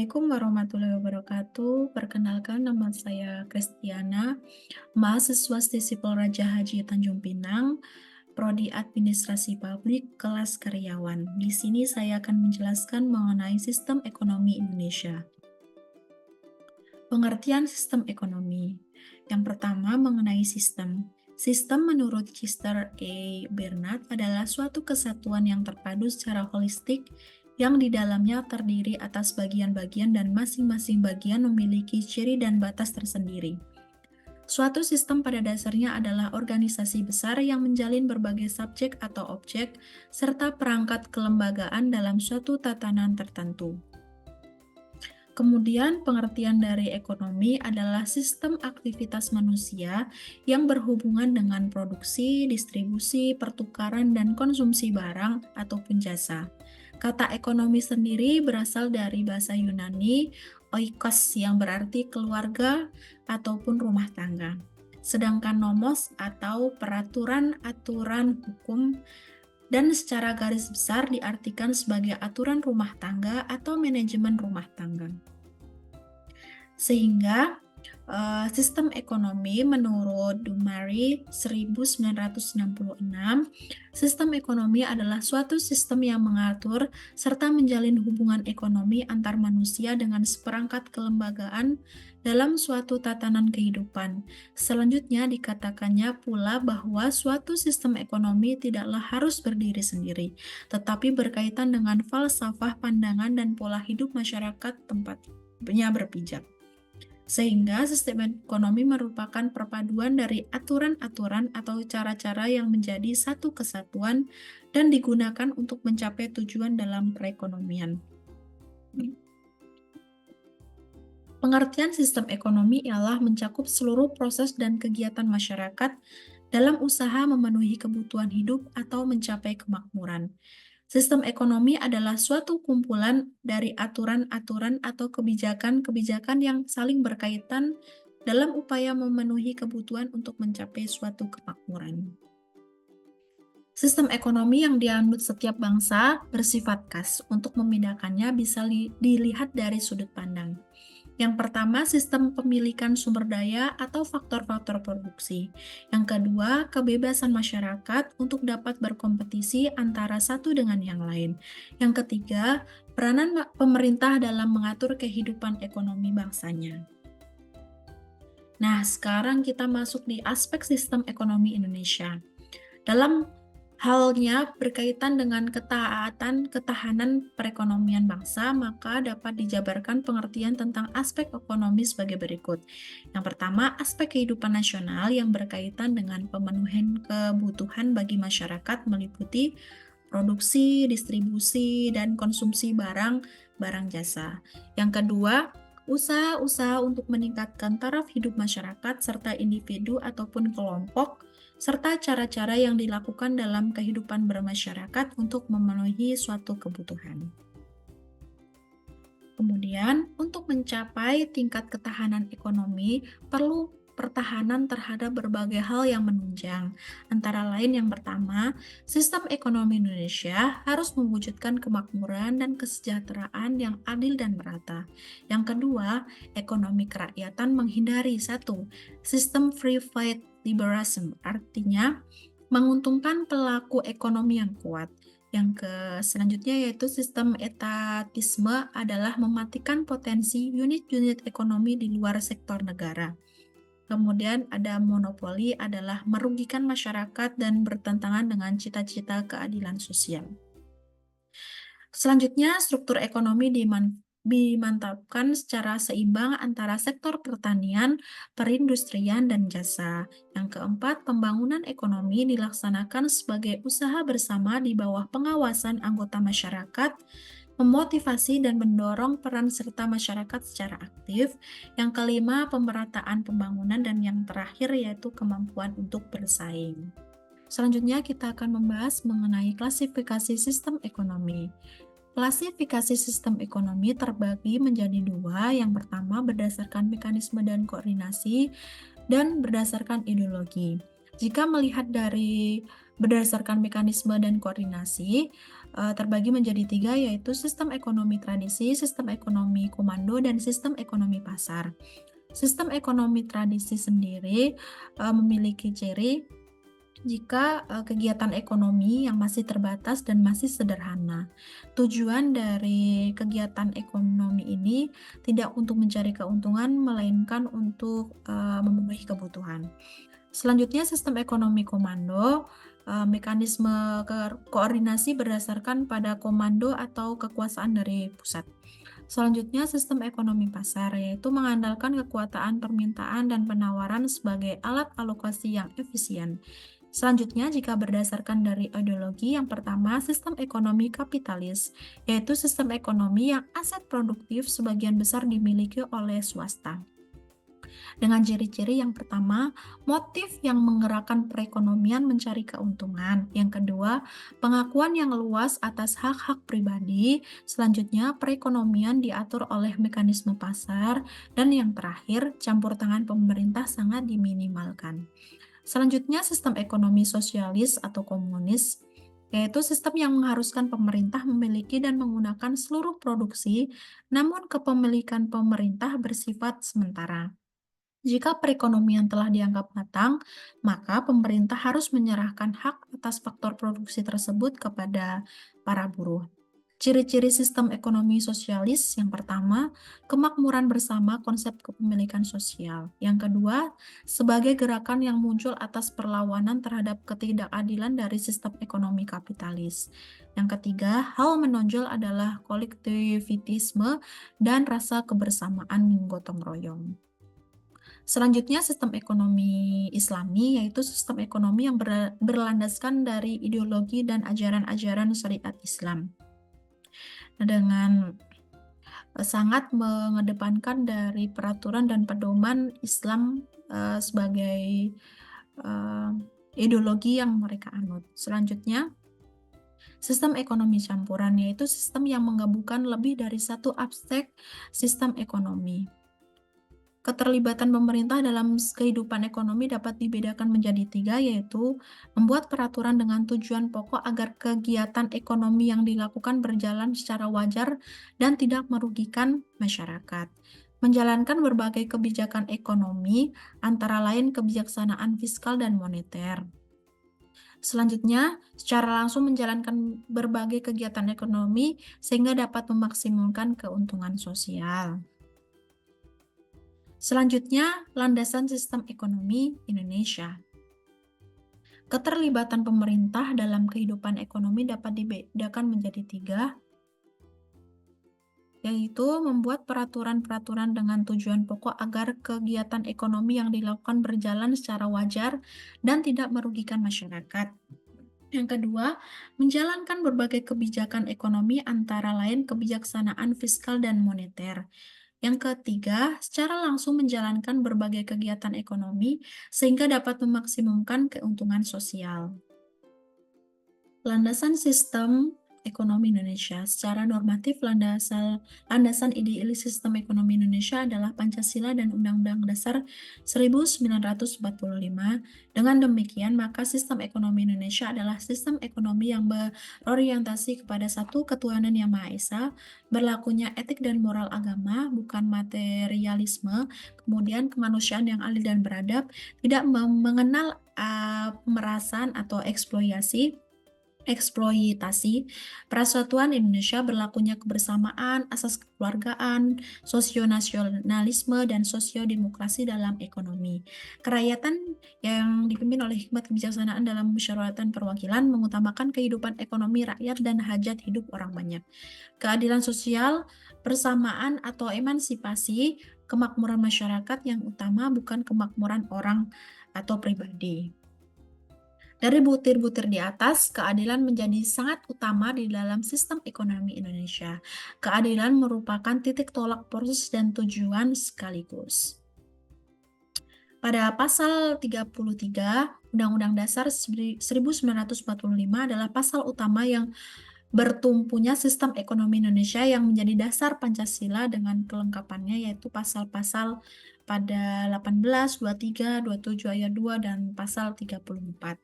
Assalamualaikum warahmatullahi wabarakatuh. Perkenalkan, nama saya Kristiana, mahasiswa Sisipol Raja Haji Tanjung Pinang, Prodi Administrasi Publik, kelas karyawan. Di sini saya akan menjelaskan mengenai sistem ekonomi Indonesia. Pengertian sistem ekonomi. Yang pertama mengenai sistem. Sistem menurut Chester A. Bernard adalah suatu kesatuan yang terpadu secara holistik yang di dalamnya terdiri atas bagian-bagian dan masing-masing bagian memiliki ciri dan batas tersendiri. Suatu sistem pada dasarnya adalah organisasi besar yang menjalin berbagai subjek atau objek serta perangkat kelembagaan dalam suatu tatanan tertentu. Kemudian pengertian dari ekonomi adalah sistem aktivitas manusia yang berhubungan dengan produksi, distribusi, pertukaran, dan konsumsi barang ataupun jasa. Kata ekonomi sendiri berasal dari bahasa Yunani oikos yang berarti keluarga ataupun rumah tangga. Sedangkan nomos atau peraturan-aturan hukum dan secara garis besar diartikan sebagai aturan rumah tangga atau manajemen rumah tangga. Sehingga sistem ekonomi menurut Dumari 1966, sistem ekonomi adalah suatu sistem yang mengatur serta menjalin hubungan ekonomi antar manusia dengan seperangkat kelembagaan dalam suatu tatanan kehidupan. Selanjutnya dikatakannya pula bahwa suatu sistem ekonomi tidaklah harus berdiri sendiri, tetapi berkaitan dengan falsafah, pandangan, dan pola hidup masyarakat tempatnya berpijak. Sehingga sistem ekonomi merupakan perpaduan dari aturan-aturan atau cara-cara yang menjadi satu kesatuan dan digunakan untuk mencapai tujuan dalam perekonomian. Pengertian sistem ekonomi ialah mencakup seluruh proses dan kegiatan masyarakat dalam usaha memenuhi kebutuhan hidup atau mencapai kemakmuran. Sistem ekonomi adalah suatu kumpulan dari aturan-aturan atau kebijakan-kebijakan yang saling berkaitan dalam upaya memenuhi kebutuhan untuk mencapai suatu kemakmuran. Sistem ekonomi yang dianut setiap bangsa bersifat khas. Untuk membedakannya bisa dilihat dari sudut pandang. Yang pertama, sistem pemilikan sumber daya atau faktor-faktor produksi. Yang kedua, kebebasan masyarakat untuk dapat berkompetisi antara satu dengan yang lain. Yang ketiga, peranan pemerintah dalam mengatur kehidupan ekonomi bangsanya. Nah, sekarang kita masuk di aspek sistem ekonomi Indonesia. Dalam halnya berkaitan dengan ketahanan perekonomian bangsa, maka dapat dijabarkan pengertian tentang aspek ekonomi sebagai berikut. Yang pertama, aspek kehidupan nasional yang berkaitan dengan pemenuhan kebutuhan bagi masyarakat meliputi produksi, distribusi, dan konsumsi barang jasa. Yang kedua, usaha-usaha untuk meningkatkan taraf hidup masyarakat serta individu ataupun kelompok serta cara-cara yang dilakukan dalam kehidupan bermasyarakat untuk memenuhi suatu kebutuhan. Kemudian, untuk mencapai tingkat ketahanan ekonomi, perlu pertahanan terhadap berbagai hal yang menunjang. Antara lain yang pertama, sistem ekonomi Indonesia harus mewujudkan kemakmuran dan kesejahteraan yang adil dan merata. Yang kedua, ekonomi kerakyatan menghindari satu, sistem free fight liberalism, artinya menguntungkan pelaku ekonomi yang kuat. Yang selanjutnya yaitu sistem etatisme adalah mematikan potensi unit-unit ekonomi di luar sektor negara. Kemudian ada monopoli adalah merugikan masyarakat dan bertentangan dengan cita-cita keadilan sosial. Selanjutnya, struktur ekonomi dimantapkan secara seimbang antara sektor pertanian, perindustrian, dan jasa. Yang keempat, pembangunan ekonomi dilaksanakan sebagai usaha bersama di bawah pengawasan anggota masyarakat, memotivasi dan mendorong peran serta masyarakat secara aktif. Yang kelima, pemerataan pembangunan, dan yang terakhir yaitu kemampuan untuk bersaing. Selanjutnya kita akan membahas mengenai klasifikasi sistem ekonomi. Klasifikasi sistem ekonomi terbagi menjadi dua. Yang pertama berdasarkan mekanisme dan koordinasi, dan berdasarkan ideologi. Jika melihat dari berdasarkan mekanisme dan koordinasi, terbagi menjadi tiga, yaitu sistem ekonomi tradisi, sistem ekonomi komando, dan sistem ekonomi pasar. Sistem ekonomi tradisi sendiri memiliki ciri jika kegiatan ekonomi yang masih terbatas dan masih sederhana. Tujuan dari kegiatan ekonomi ini tidak untuk mencari keuntungan, melainkan untuk memenuhi kebutuhan. Selanjutnya, sistem ekonomi komando, mekanisme koordinasi berdasarkan pada komando atau kekuasaan dari pusat. Selanjutnya, sistem ekonomi pasar, yaitu mengandalkan kekuatan permintaan dan penawaran sebagai alat alokasi yang efisien. Selanjutnya, jika berdasarkan dari ideologi, yang pertama, sistem ekonomi kapitalis, yaitu sistem ekonomi yang aset produktif sebagian besar dimiliki oleh swasta. Dengan ciri-ciri yang pertama, motif yang menggerakkan perekonomian mencari keuntungan. Yang kedua, pengakuan yang luas atas hak-hak pribadi. Selanjutnya, perekonomian diatur oleh mekanisme pasar. Dan yang terakhir, campur tangan pemerintah sangat diminimalkan. Selanjutnya, sistem ekonomi sosialis atau komunis, yaitu sistem yang mengharuskan pemerintah memiliki dan menggunakan seluruh produksi, namun kepemilikan pemerintah bersifat sementara. Jika perekonomian telah dianggap matang, maka pemerintah harus menyerahkan hak atas faktor produksi tersebut kepada para buruh. Ciri-ciri sistem ekonomi sosialis: yang pertama, kemakmuran bersama konsep kepemilikan sosial. Yang kedua, sebagai gerakan yang muncul atas perlawanan terhadap ketidakadilan dari sistem ekonomi kapitalis. Yang ketiga, hal menonjol adalah kolektivitisme dan rasa kebersamaan gotong royong. Selanjutnya, sistem ekonomi Islami, yaitu sistem ekonomi yang berlandaskan dari ideologi dan ajaran-ajaran syariat Islam. Nah, dengan sangat mengedepankan dari peraturan dan pedoman Islam sebagai ideologi yang mereka anut. Selanjutnya, sistem ekonomi campuran, yaitu sistem yang menggabungkan lebih dari satu aspek sistem ekonomi. Keterlibatan pemerintah dalam kehidupan ekonomi dapat dibedakan menjadi tiga, yaitu membuat peraturan dengan tujuan pokok agar kegiatan ekonomi yang dilakukan berjalan secara wajar dan tidak merugikan masyarakat. Menjalankan berbagai kebijakan ekonomi, antara lain kebijaksanaan fiskal dan moneter. Selanjutnya, secara langsung menjalankan berbagai kegiatan ekonomi sehingga dapat memaksimalkan keuntungan sosial. Selanjutnya, landasan sistem ekonomi Indonesia. Keterlibatan pemerintah dalam kehidupan ekonomi dapat dibedakan menjadi tiga, yaitu membuat peraturan-peraturan dengan tujuan pokok agar kegiatan ekonomi yang dilakukan berjalan secara wajar dan tidak merugikan masyarakat. Yang kedua, menjalankan berbagai kebijakan ekonomi, antara lain kebijaksanaan fiskal dan moneter. Yang ketiga, secara langsung menjalankan berbagai kegiatan ekonomi sehingga dapat memaksimumkan keuntungan sosial. Landasan sistem ekonomi Indonesia. Secara normatif, landasan idealis sistem ekonomi Indonesia adalah Pancasila dan Undang-Undang Dasar 1945. Dengan demikian, maka sistem ekonomi Indonesia adalah sistem ekonomi yang berorientasi kepada satu, ketuhanan yang Maha Esa, berlakunya etik dan moral agama, bukan materialisme, kemudian kemanusiaan yang adil dan beradab, tidak mengenal pemerasan atau eksploitasi, persatuan Indonesia, berlakunya kebersamaan, asas kekeluargaan, sosionasionalisme, dan sosiodemokrasi dalam ekonomi. Kerakyatan yang dipimpin oleh hikmat kebijaksanaan dalam musyawaratan perwakilan mengutamakan kehidupan ekonomi rakyat dan hajat hidup orang banyak. Keadilan sosial, persamaan atau emansipasi, kemakmuran masyarakat yang utama, bukan kemakmuran orang atau pribadi. Dari butir-butir di atas, keadilan menjadi sangat utama di dalam sistem ekonomi Indonesia. Keadilan merupakan titik tolak proses dan tujuan sekaligus. Pada pasal 33 Undang-Undang Dasar 1945 adalah pasal utama yang bertumpunya sistem ekonomi Indonesia yang menjadi dasar Pancasila dengan kelengkapannya yaitu pasal-pasal pada 18, 23, 27 ayat 2 dan pasal 34.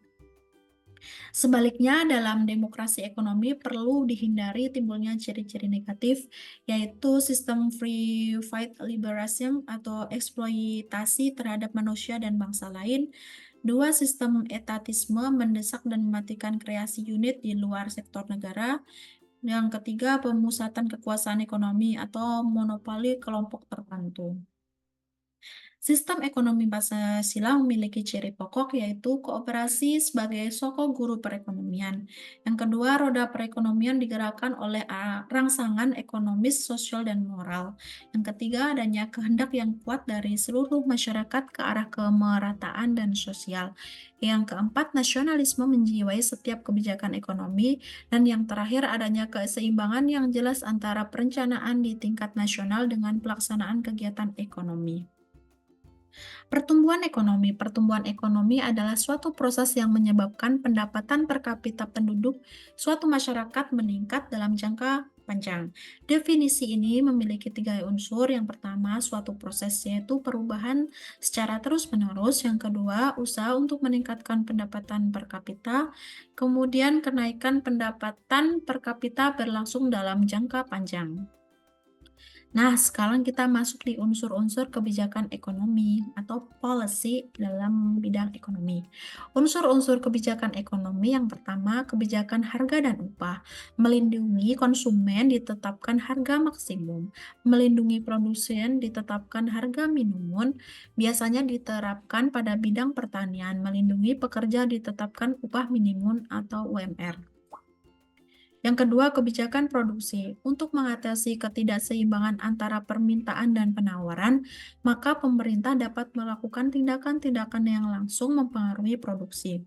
Sebaliknya, dalam demokrasi ekonomi perlu dihindari timbulnya ciri-ciri negatif, yaitu sistem free fight liberalism atau eksploitasi terhadap manusia dan bangsa lain. Dua, sistem etatisme mendesak dan mematikan kreasi unit di luar sektor negara. Yang ketiga, pemusatan kekuasaan ekonomi atau monopoli kelompok tertentu. Sistem ekonomi Pancasila memiliki ciri pokok yaitu kooperasi sebagai sokong guru perekonomian. Yang kedua, roda perekonomian digerakkan oleh rangsangan ekonomis, sosial, dan moral. Yang ketiga, adanya kehendak yang kuat dari seluruh masyarakat ke arah kemerataan dan sosial. Yang keempat, nasionalisme menjiwai setiap kebijakan ekonomi. Dan yang terakhir, adanya keseimbangan yang jelas antara perencanaan di tingkat nasional dengan pelaksanaan kegiatan ekonomi. Pertumbuhan ekonomi adalah suatu proses yang menyebabkan pendapatan per kapita penduduk suatu masyarakat meningkat dalam jangka panjang. Definisi ini memiliki tiga unsur. Yang pertama, suatu proses yaitu perubahan secara terus-menerus. Yang kedua, usaha untuk meningkatkan pendapatan per kapita. Kemudian, kenaikan pendapatan per kapita berlangsung dalam jangka panjang. Nah, sekarang kita masuk di unsur-unsur kebijakan ekonomi atau policy dalam bidang ekonomi. Unsur-unsur kebijakan ekonomi yang pertama, kebijakan harga dan upah. Melindungi konsumen ditetapkan harga maksimum. Melindungi produsen ditetapkan harga minimum. Biasanya diterapkan pada bidang pertanian. Melindungi pekerja ditetapkan upah minimum atau UMR. Yang kedua, kebijakan produksi. Untuk mengatasi ketidakseimbangan antara permintaan dan penawaran, maka pemerintah dapat melakukan tindakan-tindakan yang langsung mempengaruhi produksi.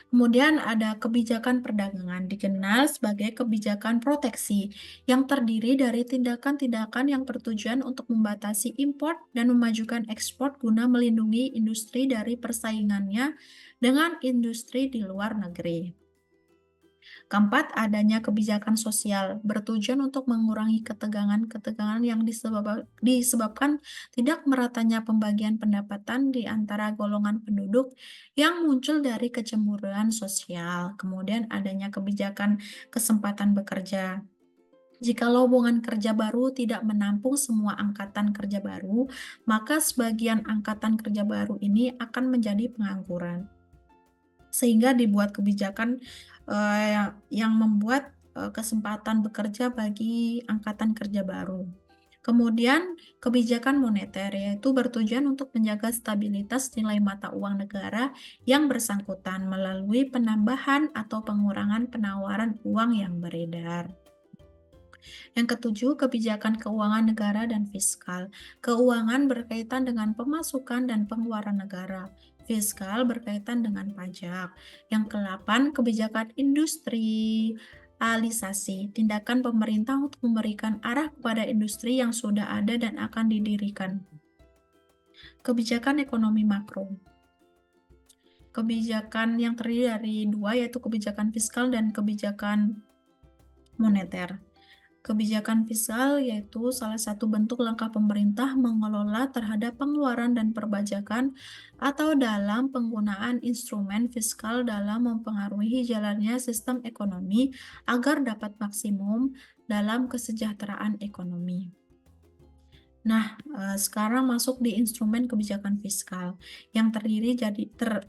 Kemudian ada kebijakan perdagangan, dikenal sebagai kebijakan proteksi, yang terdiri dari tindakan-tindakan yang bertujuan untuk membatasi impor dan memajukan ekspor guna melindungi industri dari persaingannya dengan industri di luar negeri. Keempat, adanya kebijakan sosial bertujuan untuk mengurangi ketegangan-ketegangan yang disebabkan tidak meratanya pembagian pendapatan di antara golongan penduduk yang muncul dari kecemburuan sosial. Kemudian adanya kebijakan kesempatan bekerja. Jika lowongan kerja baru tidak menampung semua angkatan kerja baru, maka sebagian angkatan kerja baru ini akan menjadi pengangguran. Sehingga dibuat kebijakan yang membuat kesempatan bekerja bagi angkatan kerja baru. Kemudian kebijakan moneter yaitu bertujuan untuk menjaga stabilitas nilai mata uang negara yang bersangkutan melalui penambahan atau pengurangan penawaran uang yang beredar. Yang ketujuh, kebijakan keuangan negara dan fiskal. Keuangan berkaitan dengan pemasukan dan pengeluaran negara. Fiskal berkaitan dengan pajak. Yang kedelapan, kebijakan industrialisasi. Tindakan pemerintah untuk memberikan arah kepada industri yang sudah ada dan akan didirikan. Kebijakan ekonomi makro. Kebijakan yang terdiri dari dua, yaitu kebijakan fiskal dan kebijakan moneter. Kebijakan fiskal yaitu salah satu bentuk langkah pemerintah mengelola terhadap pengeluaran dan perbajakan atau dalam penggunaan instrumen fiskal dalam mempengaruhi jalannya sistem ekonomi agar dapat maksimum dalam kesejahteraan ekonomi. Nah, sekarang masuk di instrumen kebijakan fiskal yang terdiri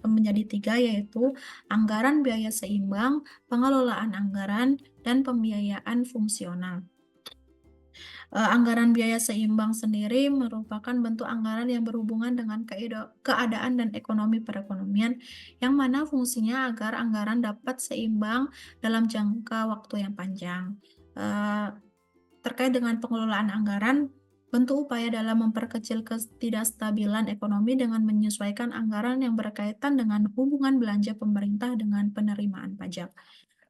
menjadi tiga, yaitu anggaran biaya seimbang, pengelolaan anggaran, dan pembiayaan fungsional. Anggaran biaya seimbang sendiri merupakan bentuk anggaran yang berhubungan dengan keadaan dan ekonomi perekonomian, yang mana fungsinya agar anggaran dapat seimbang dalam jangka waktu yang panjang. Eh, Terkait dengan pengelolaan anggaran, bentuk upaya dalam memperkecil ketidakstabilan ekonomi dengan menyesuaikan anggaran yang berkaitan dengan hubungan belanja pemerintah dengan penerimaan pajak.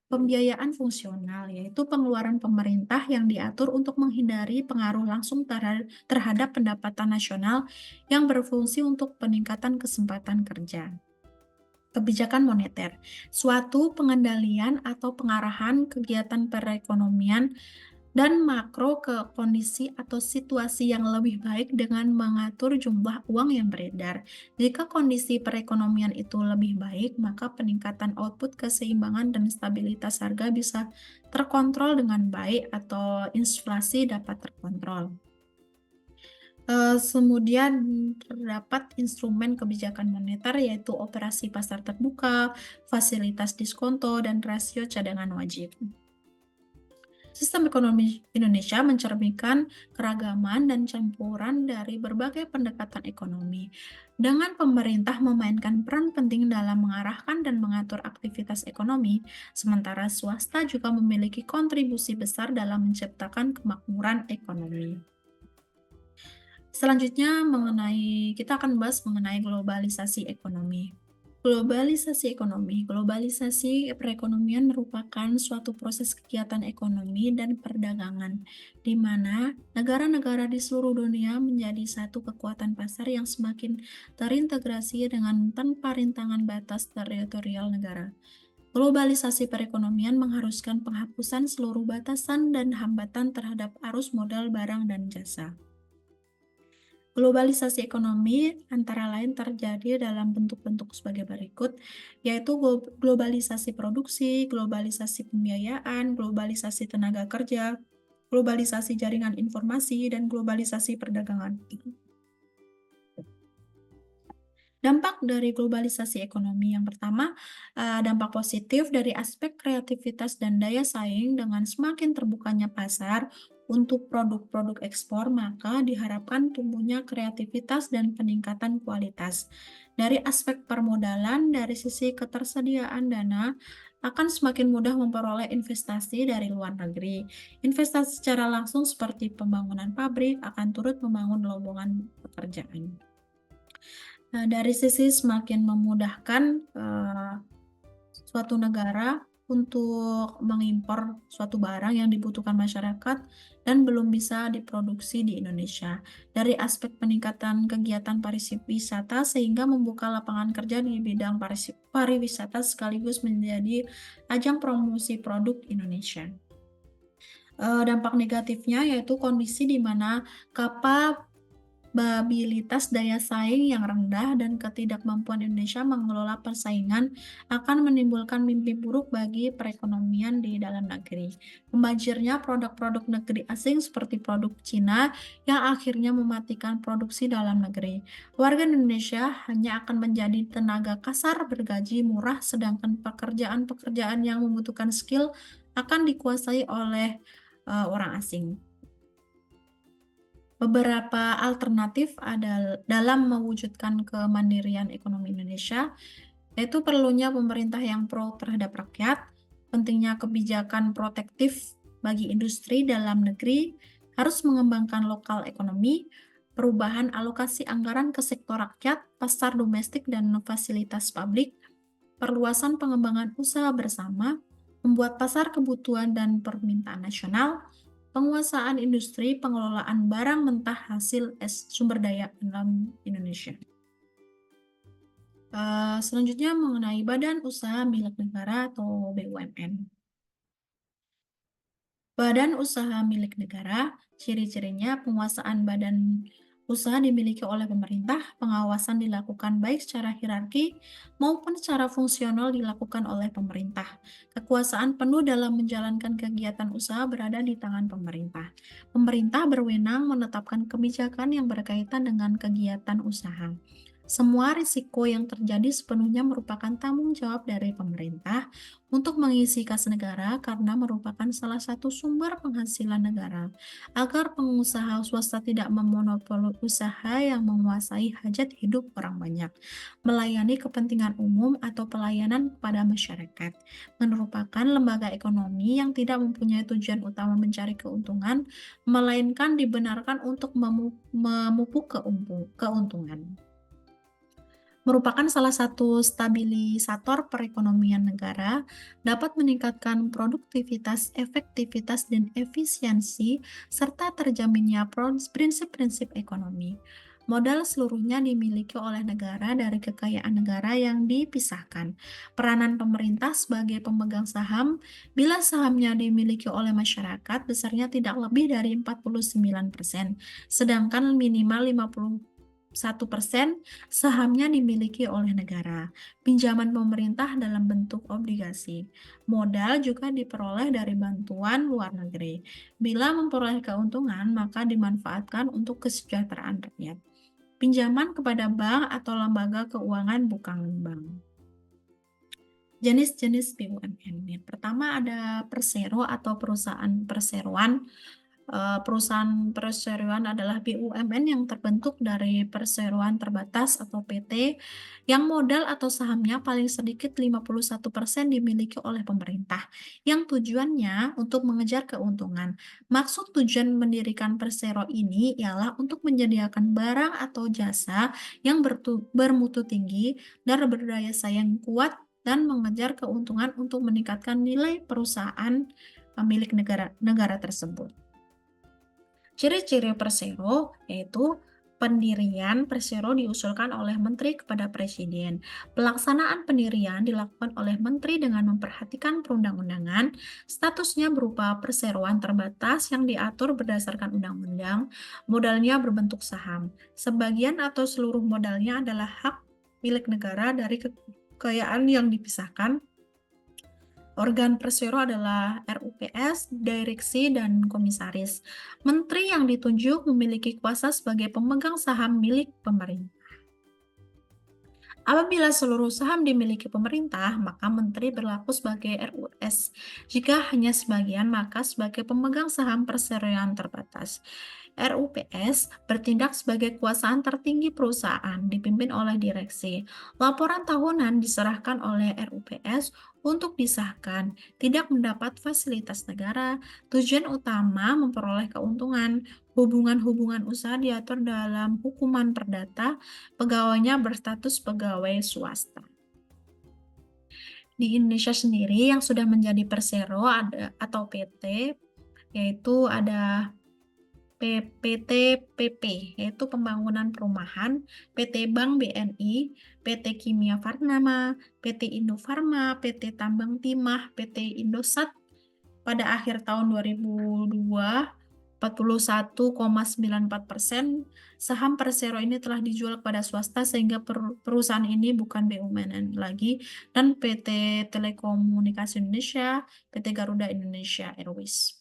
Pembiayaan fungsional yaitu pengeluaran pemerintah yang diatur untuk menghindari pengaruh langsung terhadap pendapatan nasional yang berfungsi untuk peningkatan kesempatan kerja. Kebijakan moneter, suatu pengendalian atau pengarahan kegiatan perekonomian dan makro ke kondisi atau situasi yang lebih baik dengan mengatur jumlah uang yang beredar. Jika kondisi perekonomian itu lebih baik, maka peningkatan output, keseimbangan, dan stabilitas harga bisa terkontrol dengan baik atau inflasi dapat terkontrol. Kemudian terdapat instrumen kebijakan moneter yaitu operasi pasar terbuka, fasilitas diskonto, dan rasio cadangan wajib. Sistem ekonomi Indonesia mencerminkan keragaman dan campuran dari berbagai pendekatan ekonomi. Dengan pemerintah memainkan peran penting dalam mengarahkan dan mengatur aktivitas ekonomi, sementara swasta juga memiliki kontribusi besar dalam menciptakan kemakmuran ekonomi. Selanjutnya kita akan bahas mengenai globalisasi ekonomi. Globalisasi perekonomian merupakan suatu proses kegiatan ekonomi dan perdagangan, di mana negara-negara di seluruh dunia menjadi satu kekuatan pasar yang semakin terintegrasi dengan tanpa rintangan batas teritorial negara. Globalisasi perekonomian mengharuskan penghapusan seluruh batasan dan hambatan terhadap arus modal barang dan jasa. Globalisasi ekonomi antara lain terjadi dalam bentuk-bentuk sebagai berikut, yaitu globalisasi produksi, globalisasi pembiayaan, globalisasi tenaga kerja, globalisasi jaringan informasi, dan globalisasi perdagangan. Dampak dari globalisasi ekonomi yang pertama, dampak positif dari aspek kreativitas dan daya saing dengan semakin terbukanya pasar untuk produk-produk ekspor, maka diharapkan tumbuhnya kreativitas dan peningkatan kualitas. Dari aspek permodalan, dari sisi ketersediaan dana, akan semakin mudah memperoleh investasi dari luar negeri. Investasi secara langsung seperti pembangunan pabrik akan turut membangun lowongan pekerjaan. Nah, dari sisi semakin memudahkan suatu negara untuk mengimpor suatu barang yang dibutuhkan masyarakat dan belum bisa diproduksi di Indonesia. Dari aspek peningkatan kegiatan pariwisata sehingga membuka lapangan kerja di bidang pariwisata sekaligus menjadi ajang promosi produk Indonesia. Dampak negatifnya yaitu kondisi di mana kapabilitas daya saing yang rendah dan ketidakmampuan Indonesia mengelola persaingan akan menimbulkan mimpi buruk bagi perekonomian di dalam negeri. Membanjirnya produk-produk negeri asing seperti produk Cina yang akhirnya mematikan produksi dalam negeri. Warga Indonesia hanya akan menjadi tenaga kasar bergaji murah, sedangkan pekerjaan-pekerjaan yang membutuhkan skill akan dikuasai oleh orang asing. Beberapa alternatif dalam mewujudkan kemandirian ekonomi Indonesia, yaitu perlunya pemerintah yang pro terhadap rakyat, pentingnya kebijakan protektif bagi industri dalam negeri, harus mengembangkan lokal ekonomi, perubahan alokasi anggaran ke sektor rakyat, pasar domestik dan fasilitas publik, perluasan pengembangan usaha bersama, membuat pasar kebutuhan dan permintaan nasional, penguasaan industri, pengelolaan barang mentah hasil sumber daya alam Indonesia. Selanjutnya mengenai Badan Usaha Milik Negara atau BUMN. Badan usaha milik negara, ciri-cirinya penguasaan badan usaha dimiliki oleh pemerintah, pengawasan dilakukan baik secara hierarki maupun secara fungsional dilakukan oleh pemerintah. Kekuasaan penuh dalam menjalankan kegiatan usaha berada di tangan pemerintah. Pemerintah berwenang menetapkan kebijakan yang berkaitan dengan kegiatan usaha. Semua risiko yang terjadi sepenuhnya merupakan tanggung jawab dari pemerintah untuk mengisi kas negara karena merupakan salah satu sumber penghasilan negara, agar pengusaha swasta tidak memonopoli usaha yang menguasai hajat hidup orang banyak, melayani kepentingan umum atau pelayanan kepada masyarakat, merupakan lembaga ekonomi yang tidak mempunyai tujuan utama mencari keuntungan, melainkan dibenarkan untuk memupuk keuntungan. Merupakan salah satu stabilisator perekonomian negara, dapat meningkatkan produktivitas, efektivitas, dan efisiensi, serta terjaminnya prinsip-prinsip ekonomi. Modal seluruhnya dimiliki oleh negara dari kekayaan negara yang dipisahkan. Peranan pemerintah sebagai pemegang saham, bila sahamnya dimiliki oleh masyarakat, besarnya tidak lebih dari 49%, sedangkan minimal 51% sahamnya dimiliki oleh negara. Pinjaman pemerintah dalam bentuk obligasi. Modal juga diperoleh dari bantuan luar negeri. Bila memperoleh keuntungan, maka dimanfaatkan untuk kesejahteraan rakyat. Pinjaman kepada bank atau lembaga keuangan bukan bank. Jenis-jenis BUMN. Yang pertama ada persero atau perusahaan perseroan. Perusahaan perseroan adalah BUMN yang terbentuk dari perseroan terbatas atau PT yang modal atau sahamnya paling sedikit 51% dimiliki oleh pemerintah, yang tujuannya untuk mengejar keuntungan. Maksud tujuan mendirikan persero ini ialah untuk menyediakan barang atau jasa yang bermutu tinggi dan berdaya saing kuat dan mengejar keuntungan untuk meningkatkan nilai perusahaan milik negara tersebut. Ciri-ciri persero yaitu pendirian persero diusulkan oleh menteri kepada presiden. Pelaksanaan pendirian dilakukan oleh menteri dengan memperhatikan perundang-undangan. Statusnya berupa perseroan terbatas yang diatur berdasarkan undang-undang. Modalnya berbentuk saham. Sebagian atau seluruh modalnya adalah hak milik negara dari kekayaan yang dipisahkan. Organ persero adalah RUPS, direksi, dan komisaris. Menteri yang ditunjuk memiliki kuasa sebagai pemegang saham milik pemerintah. Apabila seluruh saham dimiliki pemerintah, maka menteri berlaku sebagai RUS. Jika hanya sebagian, maka sebagai pemegang saham perseroan terbatas. RUPS bertindak sebagai kekuasaan tertinggi perusahaan, dipimpin oleh direksi. Laporan tahunan diserahkan oleh RUPS untuk disahkan, tidak mendapat fasilitas negara. Tujuan utama memperoleh keuntungan. Hubungan-hubungan usaha diatur dalam hukuman perdata, pegawainya berstatus pegawai swasta. Di Indonesia sendiri yang sudah menjadi persero atau PT, yaitu ada PT PP, yaitu Pembangunan Perumahan, PT Bank BNI, PT Kimia Farma, PT Indofarma, PT Tambang Timah, PT Indosat. Pada akhir tahun 2002, 41,94% saham persero ini telah dijual kepada swasta sehingga perusahaan ini bukan BUMN lagi, dan PT Telekomunikasi Indonesia, PT Garuda Indonesia Airways.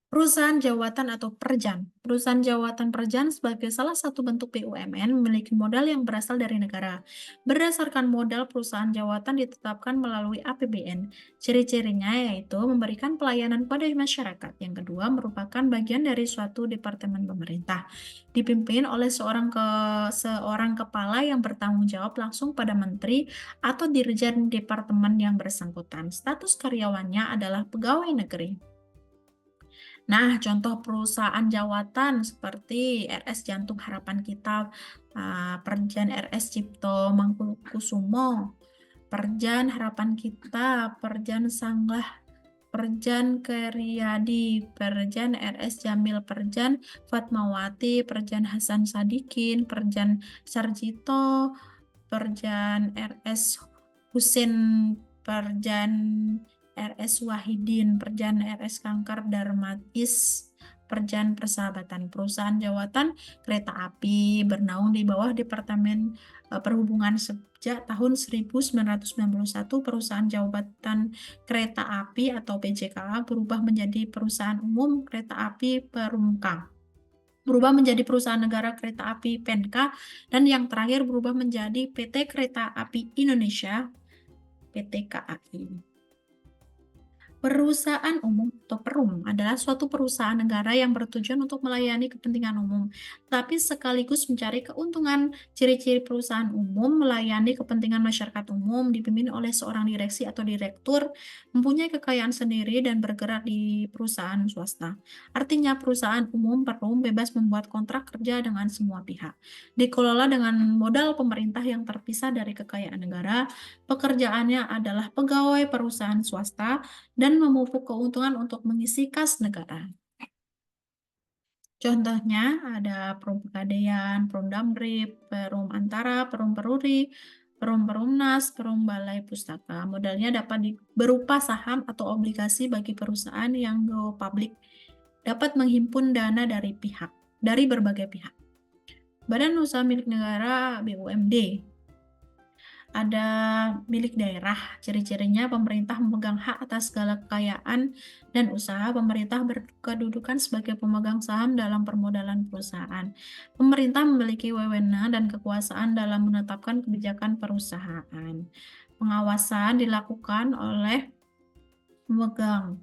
Perusahaan jawatan atau perjan. Perusahaan jawatan perjan sebagai salah satu bentuk BUMN memiliki modal yang berasal dari negara. Berdasarkan modal, perusahaan jawatan ditetapkan melalui APBN. Ciri-cirinya yaitu memberikan pelayanan pada masyarakat. Yang kedua, merupakan bagian dari suatu departemen pemerintah. Dipimpin oleh seorang kepala yang bertanggung jawab langsung pada menteri atau dirjen departemen yang bersangkutan. Status karyawannya adalah pegawai negeri. Nah, contoh perusahaan jawatan seperti RS Jantung Harapan Kita, Perjan RS Cipto Mangkukusumo, Perjan Harapan Kita, Perjan Sanggah, Perjan Keryadi, Perjan RS Jamil, Perjan Fatmawati, Perjan Hasan Sadikin, Perjan Sarjito, Perjan RS Husin, Perjan RS Wahidin, Perjan RS Kanker Darmatis, Perjan Persahabatan. Perusahaan jawatan kereta api bernaung di bawah Departemen Perhubungan sejak tahun 1991. Perusahaan jawatan kereta api atau PJKA berubah menjadi Perusahaan Umum Kereta Api Perumka, berubah menjadi Perusahaan Negara Kereta Api PENKA, dan yang terakhir berubah menjadi PT Kereta Api Indonesia, PT KAI. Perusahaan umum atau perum adalah suatu perusahaan negara yang bertujuan untuk melayani kepentingan umum, tapi sekaligus mencari keuntungan. Ciri-ciri perusahaan umum melayani kepentingan masyarakat umum, dipimpin oleh seorang direksi atau direktur, mempunyai kekayaan sendiri dan bergerak di perusahaan swasta. Artinya perusahaan umum perum bebas membuat kontrak kerja dengan semua pihak. Dikelola dengan modal pemerintah yang terpisah dari kekayaan negara. Pekerjaannya adalah pegawai perusahaan swasta dan memupuk keuntungan untuk mengisi kas negara. Contohnya ada Perum Pegadaian, Perum Damri, Perum Antara, Perum Peruri, Perum Perumnas, Perum Balai Pustaka. Modalnya dapat berupa saham atau obligasi bagi perusahaan yang go public, dapat menghimpun dana dari berbagai pihak. Badan Usaha Milik Negara BUMD. Ada milik daerah, ciri-cirinya pemerintah memegang hak atas segala kekayaan dan usaha. Pemerintah berkedudukan sebagai pemegang saham dalam permodalan perusahaan. Pemerintah memiliki wewenang dan kekuasaan dalam menetapkan kebijakan perusahaan. Pengawasan dilakukan oleh pemegang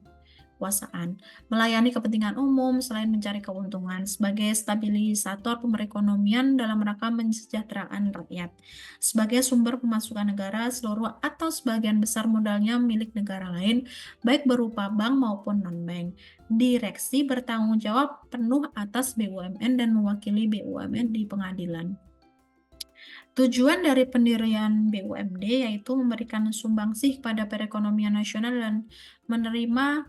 kekuasaan, melayani kepentingan umum selain mencari keuntungan sebagai stabilisator perekonomian dalam rangka mensejahterakan rakyat, sebagai sumber pemasukan negara seluruh atau sebagian besar modalnya milik negara lain, baik berupa bank maupun non-bank. Direksi bertanggung jawab penuh atas BUMN dan mewakili BUMN di pengadilan. Tujuan dari pendirian BUMD yaitu memberikan sumbangsih pada perekonomian nasional dan menerima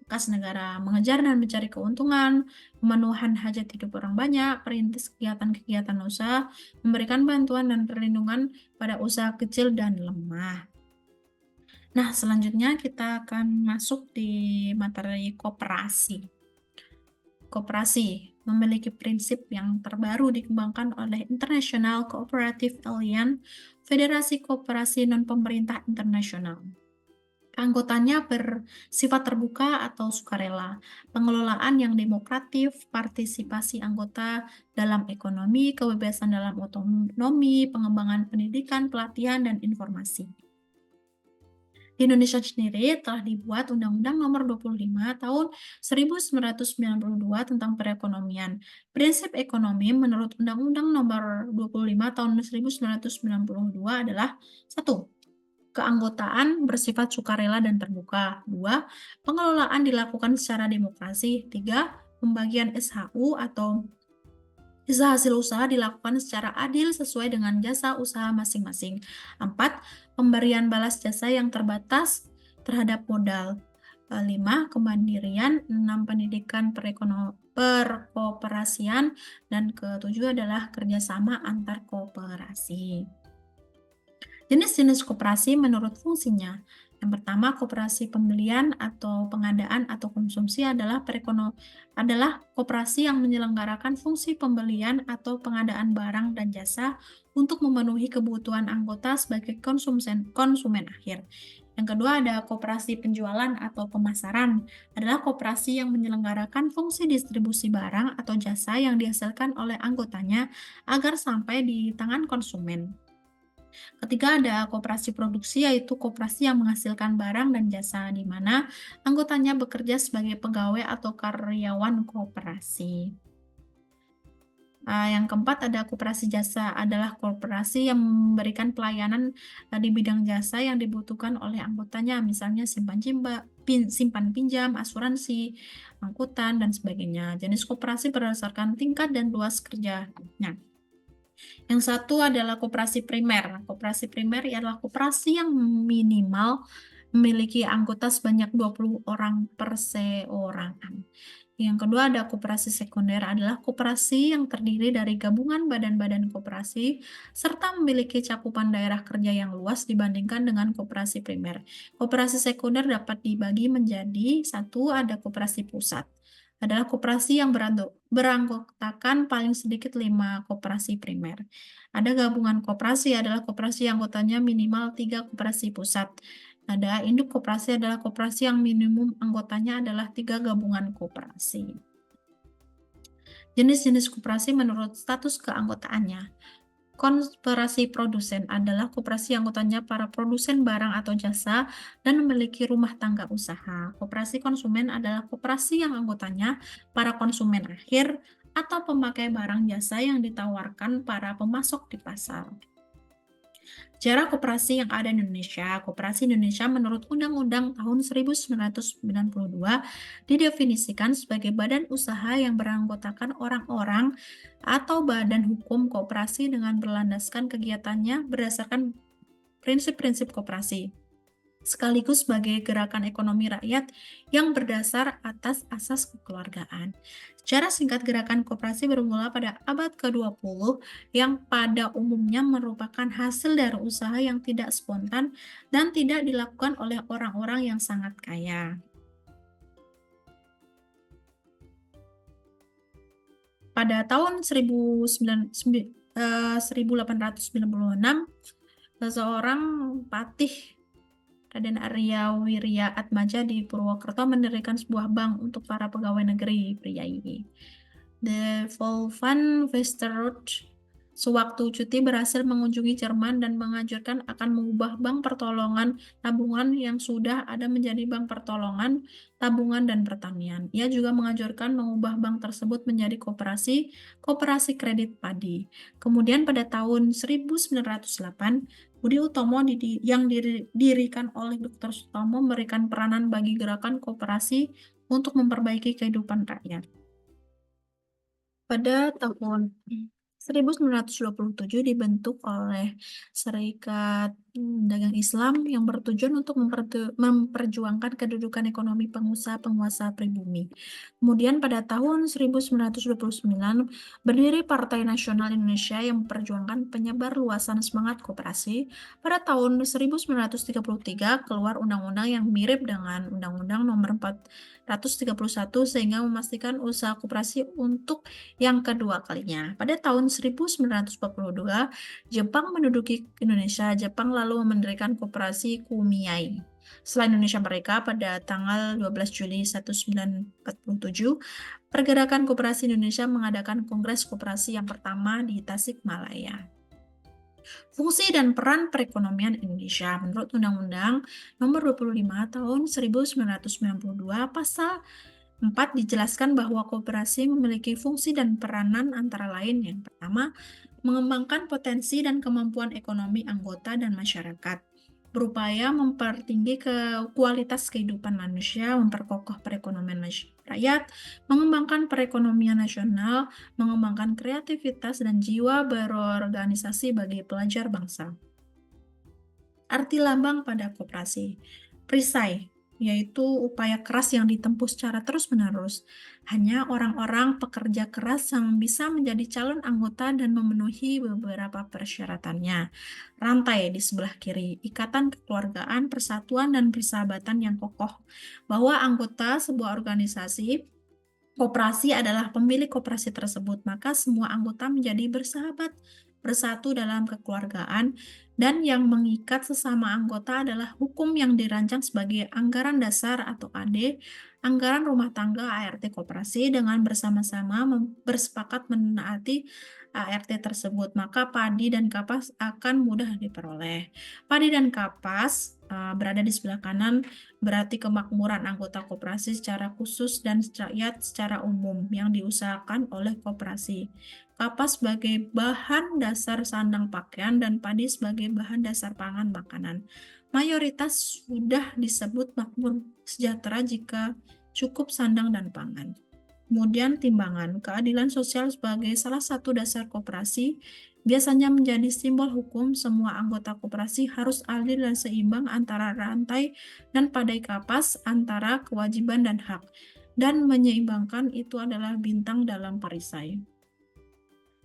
kas negara, mengejar dan mencari keuntungan, pemenuhan hajat hidup orang banyak, perintis kegiatan-kegiatan usaha, memberikan bantuan dan perlindungan pada usaha kecil dan lemah. Nah, selanjutnya kita akan masuk di materi koperasi. Koperasi memiliki prinsip yang terbaru dikembangkan oleh International Cooperative Alliance, Federasi Koperasi Non-Pemerintah Internasional. Anggotanya bersifat terbuka atau sukarela, pengelolaan yang demokratif, partisipasi anggota dalam ekonomi, kebebasan dalam otonomi, pengembangan pendidikan, pelatihan, dan informasi. Di Indonesia sendiri telah dibuat Undang-Undang Nomor 25 Tahun 1992 tentang perekonomian. Prinsip ekonomi menurut Undang-Undang Nomor 25 Tahun 1992 adalah 1. Keanggotaan bersifat sukarela dan terbuka. 2. Pengelolaan dilakukan secara demokrasi. 3. Pembagian SHU atau sisa hasil usaha dilakukan secara adil sesuai dengan jasa usaha masing-masing. 4. Pemberian balas jasa yang terbatas terhadap modal. 5. Kemandirian. 6. Pendidikan perkooperasian. Dan ke-7 adalah kerjasama antar kooperasi. Jenis-jenis koperasi menurut fungsinya. Yang pertama, koperasi pembelian atau pengadaan atau konsumsi adalah koperasi yang menyelenggarakan fungsi pembelian atau pengadaan barang dan jasa untuk memenuhi kebutuhan anggota sebagai konsumen akhir. Yang kedua ada koperasi penjualan atau pemasaran, adalah koperasi yang menyelenggarakan fungsi distribusi barang atau jasa yang dihasilkan oleh anggotanya agar sampai di tangan konsumen. Ketiga ada koperasi produksi, yaitu koperasi yang menghasilkan barang dan jasa di mana anggotanya bekerja sebagai pegawai atau karyawan koperasi. Yang keempat ada koperasi jasa, adalah koperasi yang memberikan pelayanan di bidang jasa yang dibutuhkan oleh anggotanya, misalnya simpan pinjam, asuransi, angkutan, dan sebagainya. Jenis koperasi berdasarkan tingkat dan luas kerjanya. Yang satu adalah koperasi primer. Koperasi primer ialah koperasi yang minimal memiliki anggota sebanyak 20 orang perseorangan. Yang kedua ada koperasi sekunder, adalah koperasi yang terdiri dari gabungan badan-badan koperasi serta memiliki cakupan daerah kerja yang luas dibandingkan dengan koperasi primer. Koperasi sekunder dapat dibagi menjadi satu, ada koperasi pusat, adalah koperasi yang beranggotakan paling sedikit 5 koperasi primer. Ada gabungan koperasi, adalah koperasi yang anggotanya minimal 3 koperasi pusat. Ada induk koperasi, adalah koperasi yang minimum anggotanya adalah 3 gabungan koperasi. Jenis-jenis koperasi menurut status keanggotaannya. Koperasi produsen adalah koperasi anggotanya para produsen barang atau jasa dan memiliki rumah tangga usaha. Koperasi konsumen adalah koperasi yang anggotanya para konsumen akhir atau pemakai barang jasa yang ditawarkan para pemasok di pasar. Sejarah koperasi yang ada di Indonesia. Koperasi Indonesia menurut Undang-Undang tahun 1992 didefinisikan sebagai badan usaha yang beranggotakan orang-orang atau badan hukum koperasi dengan berlandaskan kegiatannya berdasarkan prinsip-prinsip koperasi. sekaligus sebagai gerakan ekonomi rakyat yang berdasar atas asas kekeluargaan. Secara singkat, gerakan koperasi bermula pada abad ke-20 yang pada umumnya merupakan hasil dari usaha yang tidak spontan dan tidak dilakukan oleh orang-orang yang sangat kaya. Pada tahun 1896, seorang patih Raden Arya Wirya Atmaja di Purwokerto mendirikan sebuah bank untuk para pegawai negeri pria ini. The Volvan Westerrot sewaktu cuti berhasil mengunjungi Jerman dan menganjurkan akan mengubah bank pertolongan tabungan yang sudah ada menjadi bank pertolongan, tabungan, dan pertanian. Ia juga menganjurkan mengubah bank tersebut menjadi koperasi kredit padi. Kemudian pada tahun 1908, Budi Utomo yang didirikan oleh Dr. Sutomo memberikan peranan bagi gerakan koperasi untuk memperbaiki kehidupan rakyat. Pada tahun 1927 dibentuk oleh Serikat Dagang Islam yang bertujuan untuk memperjuangkan kedudukan ekonomi pengusaha-penguasa pribumi. Kemudian pada tahun 1929 berdiri Partai Nasional Indonesia yang memperjuangkan penyebar luasan semangat koperasi. Pada tahun 1933 keluar undang-undang yang mirip dengan Undang-Undang Nomor 431 sehingga memastikan usaha koperasi untuk yang kedua kalinya. Pada tahun 1942, Jepang menduduki Indonesia. Jepang lalu mendirikan koperasi Kumiai. Setelah Indonesia merdeka pada tanggal 12 Juli 1947, Pergerakan Koperasi Indonesia mengadakan Kongres Koperasi yang pertama di Tasikmalaya. Fungsi dan peran perekonomian Indonesia menurut Undang-Undang Nomor 25 Tahun 1992 Pasal 4 dijelaskan bahwa koperasi memiliki fungsi dan peranan antara lain yang pertama, mengembangkan potensi dan kemampuan ekonomi anggota dan masyarakat, berupaya mempertinggi kualitas kehidupan manusia, memperkokoh perekonomian rakyat, mengembangkan perekonomian nasional, mengembangkan kreativitas dan jiwa berorganisasi bagi pelajar bangsa. Arti lambang pada koperasi. Perisai, yaitu upaya keras yang ditempuh secara terus-menerus. Hanya orang-orang pekerja keras yang bisa menjadi calon anggota dan memenuhi beberapa persyaratannya. Rantai di sebelah kiri, ikatan kekeluargaan, persatuan, dan persahabatan yang kokoh. Bahwa anggota sebuah organisasi koperasi adalah pemilik koperasi tersebut, maka semua anggota menjadi bersahabat, bersatu dalam kekeluargaan, dan yang mengikat sesama anggota adalah hukum yang dirancang sebagai anggaran dasar atau AD, anggaran rumah tangga ART koperasi dengan bersama-sama bersepakat menaati ART tersebut, maka padi dan kapas akan mudah diperoleh. Padi dan kapas berada di sebelah kanan berarti kemakmuran anggota koperasi secara khusus dan rakyat secara umum yang diusahakan oleh koperasi. Kapas sebagai bahan dasar sandang pakaian dan padi sebagai bahan dasar pangan makanan. Mayoritas sudah disebut makmur sejahtera jika cukup sandang dan pangan. Kemudian timbangan, keadilan sosial sebagai salah satu dasar koperasi biasanya menjadi simbol hukum. Semua anggota koperasi harus adil dan seimbang antara rantai dan padai kapas, antara kewajiban dan hak. Dan menyeimbangkan itu adalah bintang dalam perisai.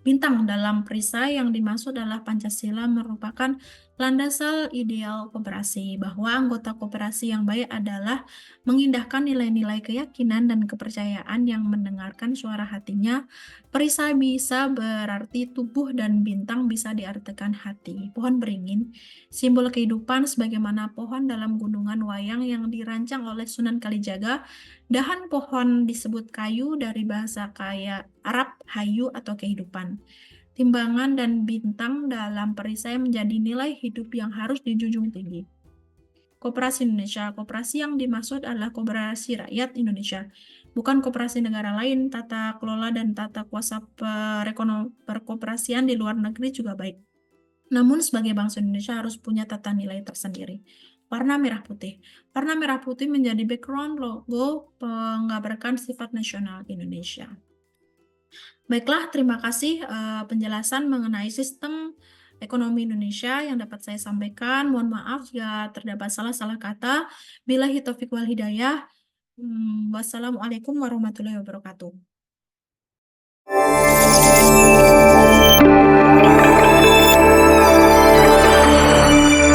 Bintang dalam perisai yang dimaksud adalah Pancasila merupakan landasan ideal koperasi, bahwa anggota koperasi yang baik adalah mengindahkan nilai-nilai keyakinan dan kepercayaan yang mendengarkan suara hatinya. Perisai bisa berarti tubuh dan bintang bisa diartikan hati. Pohon beringin, simbol kehidupan sebagaimana pohon dalam gunungan wayang yang dirancang oleh Sunan Kalijaga. Dahan pohon disebut kayu dari bahasa kaya Arab hayu atau kehidupan. Timbangan dan bintang dalam perisai menjadi nilai hidup yang harus dijunjung tinggi. Koperasi Indonesia. Koperasi yang dimaksud adalah koperasi rakyat Indonesia, bukan koperasi negara lain. Tata kelola dan tata kuasa perkoperasian di luar negeri juga baik. Namun sebagai bangsa Indonesia harus punya tata nilai tersendiri. Warna merah putih. Warna merah putih menjadi background logo penggambarkan sifat nasional Indonesia. Baiklah, terima kasih penjelasan mengenai sistem ekonomi Indonesia yang dapat saya sampaikan. Mohon maaf ya terdapat salah-salah kata. Billahi taufiq wal hidayah. Wassalamualaikum warahmatullahi wabarakatuh.